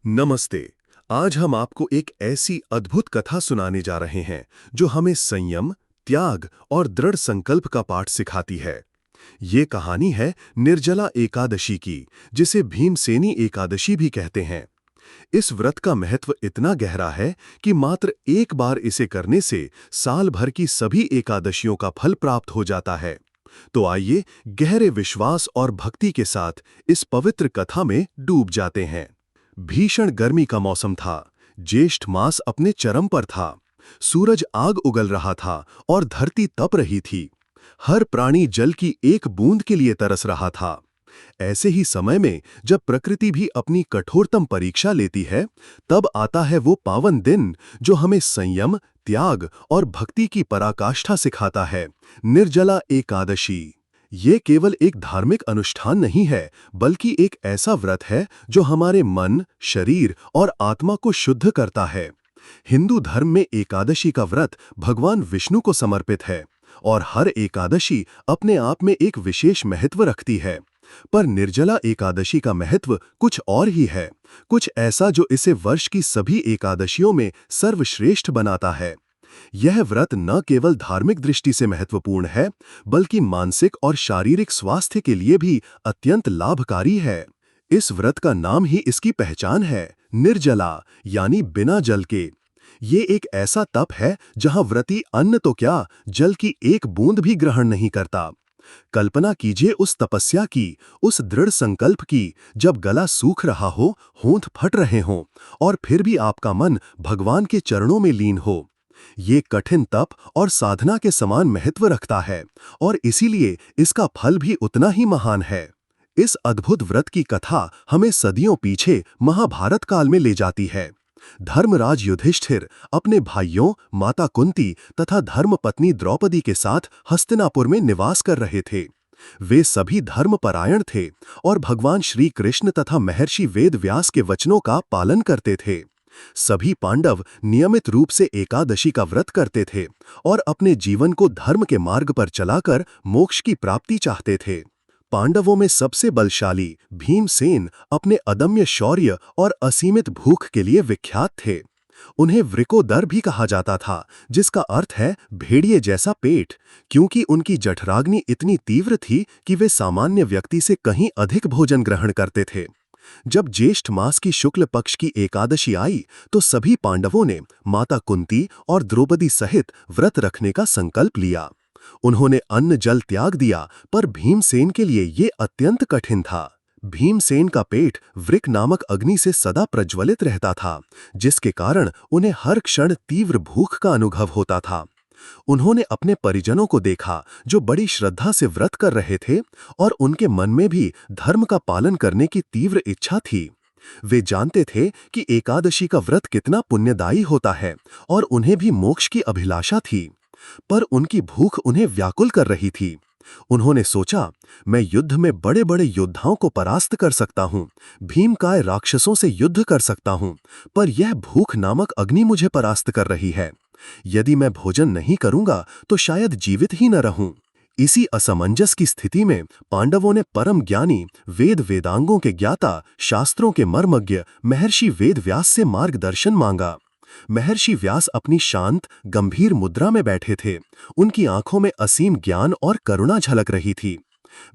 नमस्ते। आज हम आपको एक ऐसी अद्भुत कथा सुनाने जा रहे हैं जो हमें संयम, त्याग और दृढ़ संकल्प का पाठ सिखाती है। ये कहानी है निर्जला एकादशी की, जिसे भीमसेनी एकादशी भी कहते हैं। इस व्रत का महत्व इतना गहरा है कि मात्र एक बार इसे करने से साल भर की सभी एकादशियों का फल प्राप्त हो जाता है। तो आइए गहरे विश्वास और भक्ति के साथ इस पवित्र कथा में डूब जाते हैं। भीषण गर्मी का मौसम था। ज्येष्ठ मास अपने चरम पर था। सूरज आग उगल रहा था और धरती तप रही थी। हर प्राणी जल की एक बूंद के लिए तरस रहा था। ऐसे ही समय में जब प्रकृति भी अपनी कठोरतम परीक्षा लेती है, तब आता है वो पावन दिन जो हमें संयम, त्याग और भक्ति की पराकाष्ठा सिखाता है, निर्जला एकादशी। ये केवल एक धार्मिक अनुष्ठान नहीं है, बल्कि एक ऐसा व्रत है जो हमारे मन, शरीर और आत्मा को शुद्ध करता है। हिंदू धर्म में एकादशी का व्रत भगवान विष्णु को समर्पित है और हर एकादशी अपने आप में एक विशेष महत्व रखती है। पर निर्जला एकादशी का महत्व कुछ और ही है, कुछ ऐसा जो इसे वर्ष की सभी एकादशियों में सर्वश्रेष्ठ बनाता है। यह व्रत न केवल धार्मिक दृष्टि से महत्वपूर्ण है, बल्कि मानसिक और शारीरिक स्वास्थ्य के लिए भी अत्यंत लाभकारी है। इस व्रत का नाम ही इसकी पहचान है, निर्जला, यानी बिना जल के। ये एक ऐसा तप है जहां व्रती अन्न तो क्या, जल की एक बूंद भी ग्रहण नहीं करता। कल्पना कीजिए उस तपस्या की, उस दृढ़ संकल्प की, जब गला सूख रहा हो, होंठ फट रहे हों, और फिर भी आपका मन भगवान के चरणों में लीन हो। ये कठिन तप और साधना के समान महत्व रखता है और इसीलिए इसका फल भी उतना ही महान है। इस अद्भुत व्रत की कथा हमें सदियों पीछे महाभारत काल में ले जाती है। धर्मराज युधिष्ठिर अपने भाइयों, माता कुंती तथा धर्मपत्नी द्रौपदी के साथ हस्तिनापुर में निवास कर रहे थे। वे सभी धर्मपरायण थे और भगवान श्री कृष्ण तथा महर्षि वेदव्यास के वचनों का पालन करते थे। सभी पांडव नियमित रूप से एकादशी का व्रत करते थे और अपने जीवन को धर्म के मार्ग पर चलाकर मोक्ष की प्राप्ति चाहते थे। पांडवों में सबसे बलशाली भीमसेन अपने अदम्य शौर्य और असीमित भूख के लिए विख्यात थे। उन्हें वृकोदर भी कहा जाता था, जिसका अर्थ है भेड़िए जैसा पेट, क्योंकि उनकी जठराग्नि इतनी तीव्र थी कि वे सामान्य व्यक्ति से कहीं अधिक भोजन ग्रहण करते थे। जब ज्येष्ठ मास की शुक्ल पक्ष की एकादशी आई, तो सभी पांडवों ने माता कुंती और द्रौपदी सहित व्रत रखने का संकल्प लिया। उन्होंने अन्न जल त्याग दिया, पर भीमसेन के लिए ये अत्यंत कठिन था। भीमसेन का पेट वृक नामक अग्नि से सदा प्रज्वलित रहता था, जिसके कारण उन्हें हर क्षण तीव्र भूख का अनुभव होता था। उन्होंने अपने परिजनों को देखा जो बड़ी श्रद्धा से व्रत कर रहे थे और उनके मन में भी धर्म का पालन करने की तीव्र इच्छा थी। वे जानते थे कि एकादशी का व्रत कितना पुण्यदायी होता है और उन्हें भी मोक्ष की अभिलाषा थी, पर उनकी भूख उन्हें व्याकुल कर रही थी। उन्होंने सोचा, मैं युद्ध में बड़े बड़े योद्धाओं को परास्त कर सकता हूँ, भीमकाय राक्षसों से युद्ध कर सकता हूँ, पर यह भूख नामक अग्नि मुझे परास्त कर रही है। यदि मैं भोजन नहीं करूंगा तो शायद जीवित ही न रहूं। इसी असमंजस की स्थिति में पांडवों ने परम ज्ञानी, वेद वेदांगों के ज्ञाता, शास्त्रों के मर्मज्ञ महर्षि वेदव्यास से मार्गदर्शन मांगा। महर्षि व्यास अपनी शांत, गंभीर मुद्रा में बैठे थे। उनकी आंखों में असीम ज्ञान और करुणा झलक रही थी।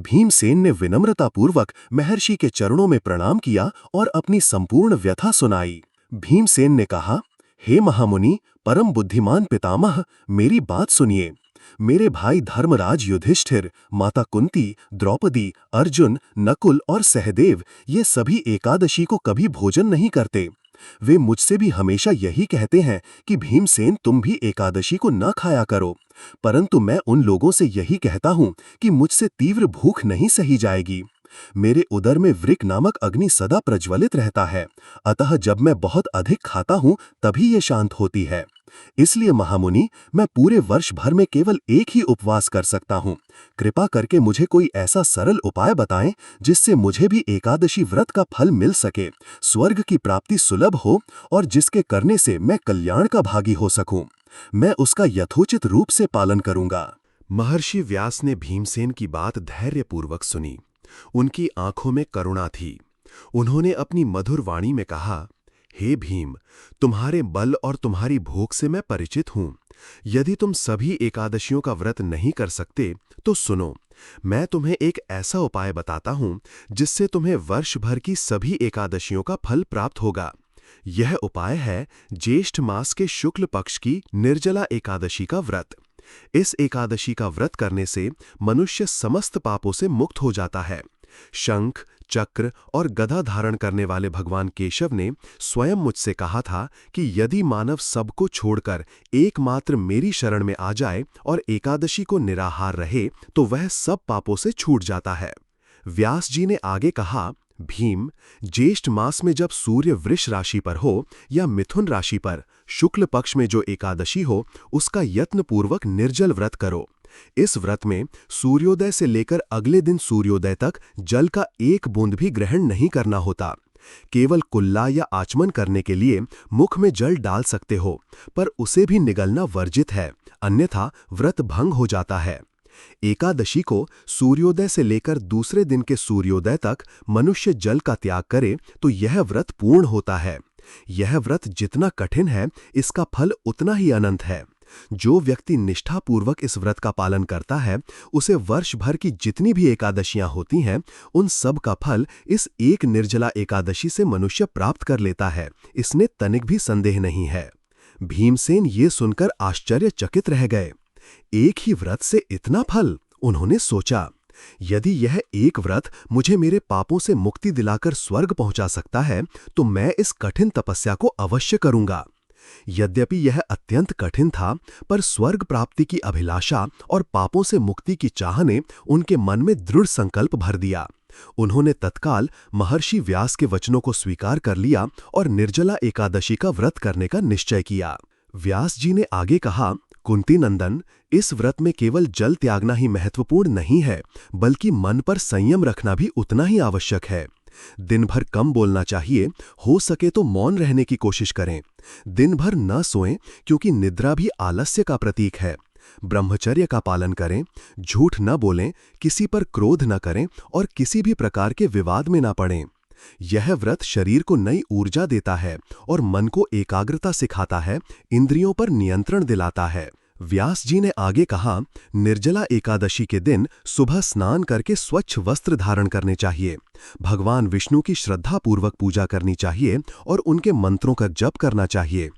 भीमसेन ने विनम्रतापूर्वक महर्षि के चरणों में प्रणाम किया और अपनी संपूर्ण व्यथा सुनाई। भीमसेन ने कहा, हे महामुनि, परम बुद्धिमान पितामह, मेरी बात सुनिए। मेरे भाई धर्मराज युधिष्ठिर, माता कुंती, द्रौपदी, अर्जुन, नकुल और सहदेव ये सभी एकादशी को कभी भोजन नहीं करते। वे मुझसे भी हमेशा यही कहते हैं कि भीमसेन तुम भी एकादशी को न खाया करो, परंतु मैं उन लोगों से यही कहता हूँ कि मुझसे तीव्र भूख नहीं सही जाएगी। मेरे उदर में वृक नामक अग्नि सदा प्रज्वलित रहता है, अतः जब मैं बहुत अधिक खाता हूँ तभी ये शांत होती है। इसलिए महामुनि, मैं पूरे वर्ष भर में केवल एक ही उपवास कर सकता हूँ। कृपा करके मुझे कोई ऐसा सरल उपाय बताएं जिससे मुझे भी एकादशी व्रत का फल मिल सके, स्वर्ग की प्राप्ति सुलभ हो और जिसके करने से मैं कल्याण का भागी हो सकूं। मैं उसका यथोचित रूप से पालन करूंगा। महर्षि व्यास ने भीमसेन की बात धैर्यपूर्वक सुनी। उनकी आंखों में करुणा थी। उन्होंने अपनी मधुर वाणी में कहा, हे भीम, तुम्हारे बल और तुम्हारी भूख से मैं परिचित हूं। यदि तुम सभी एकादशियों का व्रत नहीं कर सकते तो सुनो, मैं तुम्हें एक ऐसा उपाय बताता हूं जिससे तुम्हें वर्ष भर की सभी एकादशियों का फल प्राप्त होगा। यह उपाय है ज्येष्ठ मास के शुक्ल पक्ष की निर्जला एकादशी का व्रत। इस एकादशी का व्रत करने से मनुष्य समस्त पापों से मुक्त हो जाता है। शंख, चक्र और गदा धारण करने वाले भगवान केशव ने स्वयं मुझसे कहा था कि यदि मानव सबको छोड़कर एकमात्र मेरी शरण में आ जाए और एकादशी को निराहार रहे तो वह सब पापों से छूट जाता है। व्यास जी ने आगे कहा, भीम, ज्येष्ठ मास में जब सूर्य वृष राशि पर हो या मिथुन राशि पर शुक्ल पक्ष में जो एकादशी हो, उसका यत्नपूर्वक निर्जल व्रत करो। इस व्रत में सूर्योदय से लेकर अगले दिन सूर्योदय तक जल का एक बूंद भी ग्रहण नहीं करना होता। केवल कुल्ला या आचमन करने के लिए मुख में जल डाल सकते हो, पर उसे भी निगलना वर्जित है, अन्यथा व्रत भंग हो जाता है। एकादशी को सूर्योदय से लेकर दूसरे दिन के सूर्योदय तक मनुष्य जल का त्याग करे तो यह व्रत पूर्ण होता है। यह व्रत जितना कठिन है, इसका फल उतना ही अनंत है। जो व्यक्ति निष्ठापूर्वक इस व्रत का पालन करता है, उसे वर्ष भर की जितनी भी एकादशियां होती हैं, उन सब का फल इस एक निर्जला एकादशी से मनुष्य प्राप्त कर लेता है, इसमें तनिक भी संदेह नहीं है। भीमसेन ये सुनकर आश्चर्यचकित रह गए। एक ही व्रत से इतना फल? उन्होंने सोचा, यदि यह एक व्रत मुझे मेरे पापों से मुक्ति दिलाकर स्वर्ग पहुंचा सकता है, तो मैं इस कठिन तपस्या को अवश्य करूंगा। यद्यपि यह अत्यंत कठिन था, पर स्वर्ग प्राप्ति की अभिलाषा और पापों से मुक्ति की चाह ने उनके मन में दृढ़ संकल्प भर दिया। उन्होंने तत्काल महर्षि व्यास के वचनों को स्वीकार कर लिया और निर्जला एकादशी का व्रत करने का निश्चय किया। व्यास जी ने आगे कहा, कुंती नंदन, इस व्रत में केवल जल त्यागना ही महत्वपूर्ण नहीं है, बल्कि मन पर संयम रखना भी उतना ही आवश्यक है। दिन भर कम बोलना चाहिए, हो सके तो मौन रहने की कोशिश करें। दिन भर न सोएं, क्योंकि निद्रा भी आलस्य का प्रतीक है। ब्रह्मचर्य का पालन करें, झूठ न बोलें, किसी पर क्रोध न करें और किसी भी प्रकार के विवाद में न पड़ें। यह व्रत शरीर को नई ऊर्जा देता है और मन को एकाग्रता सिखाता है, इंद्रियों पर नियंत्रण दिलाता है। व्यास जी ने आगे कहा, निर्जला एकादशी के दिन सुबह स्नान करके स्वच्छ वस्त्र धारण करने चाहिए। भगवान विष्णु की श्रद्धापूर्वक पूजा करनी चाहिए और उनके मंत्रों का जप करना चाहिए।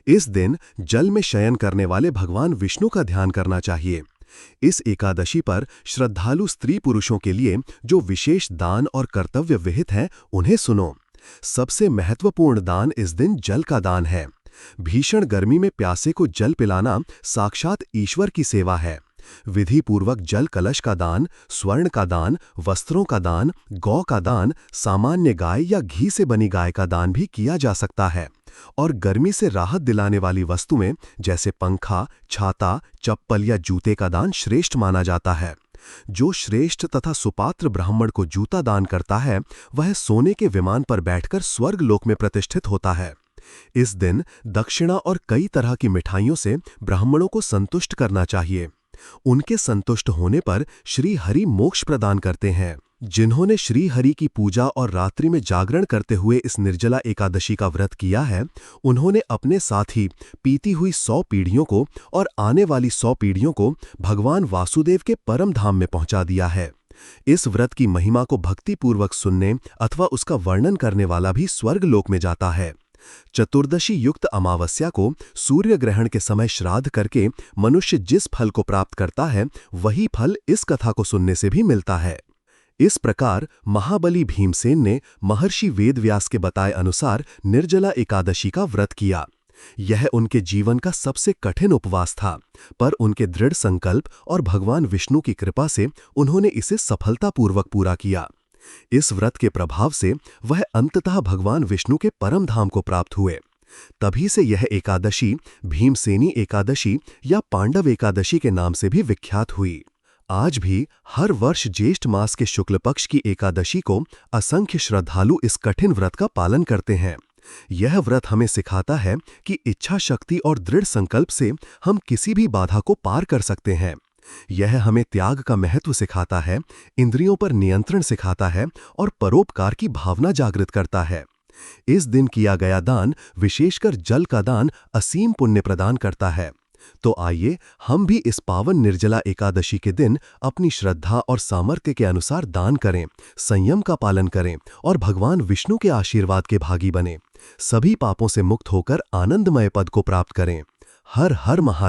इस दिन जल में शयन करने वाले भगवान विष्णु का ध्यान करना चाहिए। इस एकादशी पर श्रद्धालु स्त्री पुरुषों के लिए जो विशेष दान और कर्तव्य विहित हैं, उन्हें सुनो। सबसे महत्वपूर्ण दान इस दिन जल का दान है। भीषण गर्मी में प्यासे को जल पिलाना साक्षात ईश्वर की सेवा है। विधि पूर्वक जल कलश का दान, स्वर्ण का दान, वस्त्रों का दान, गौ का दान, सामान्य गाय या घी से बनी गाय का दान भी किया जा सकता है। और गर्मी से राहत दिलाने वाली वस्तुएं जैसे पंखा, छाता, चप्पल या जूते का दान श्रेष्ठ माना जाता है। जो श्रेष्ठ तथा सुपात्र ब्राह्मण को जूता दान करता है, वह सोने के विमान पर बैठकर स्वर्ग लोक में प्रतिष्ठित होता है। इस दिन दक्षिणा और कई तरह की मिठाइयों से ब्राह्मणों को संतुष्ट करना चाहिए। उनके संतुष्ट होने पर श्री हरि मोक्ष प्रदान करते हैं। जिन्होंने श्री हरि की पूजा और रात्रि में जागरण करते हुए इस निर्जला एकादशी का व्रत किया है, उन्होंने अपने साथ ही बीती हुई 100 पीढ़ियों को और आने वाली 100 पीढ़ियों को भगवान वासुदेव के परम धाम में पहुंचा दिया है। इस व्रत की महिमा को भक्तिपूर्वक सुनने अथवा उसका वर्णन करने वाला भी स्वर्ग लोक में जाता है। चतुर्दशी युक्त अमावस्या को सूर्य ग्रहण के समय श्राद्ध करके मनुष्य जिस फल को प्राप्त करता है, वही फल इस कथा को सुनने से भी मिलता है। इस प्रकार महाबली भीमसेन ने महर्षि वेदव्यास के बताए अनुसार निर्जला एकादशी का व्रत किया। यह उनके जीवन का सबसे कठिन उपवास था, पर उनके दृढ़ संकल्प और भगवान विष्णु की कृपा से उन्होंने इसे सफलतापूर्वक पूरा किया। इस व्रत के प्रभाव से वह अंततः भगवान विष्णु के परम धाम को प्राप्त हुए। तभी से यह एकादशी भीमसेनी एकादशी या पांडव एकादशी के नाम से भी विख्यात हुई। आज भी हर वर्ष ज्येष्ठ मास के शुक्ल पक्ष की एकादशी को असंख्य श्रद्धालु इस कठिन व्रत का पालन करते हैं। यह व्रत हमें सिखाता है कि इच्छा शक्ति और दृढ़ संकल्प से हम किसी भी बाधा को पार कर सकते हैं। यह हमें त्याग का महत्व सिखाता है, इंद्रियों पर नियंत्रण सिखाता है और परोपकार की भावना जागृत करता है। इस दिन किया गया दान, विशेषकर जल का दान, असीम पुण्य प्रदान करता है। तो आइए हम भी इस पावन निर्जला एकादशी के दिन अपनी श्रद्धा और सामर्थ्य के अनुसार दान करें, संयम का पालन करें और भगवान विष्णु के आशीर्वाद के भागी बने। सभी पापों से मुक्त होकर आनंदमय पद को प्राप्त करें। हर हर महादेव।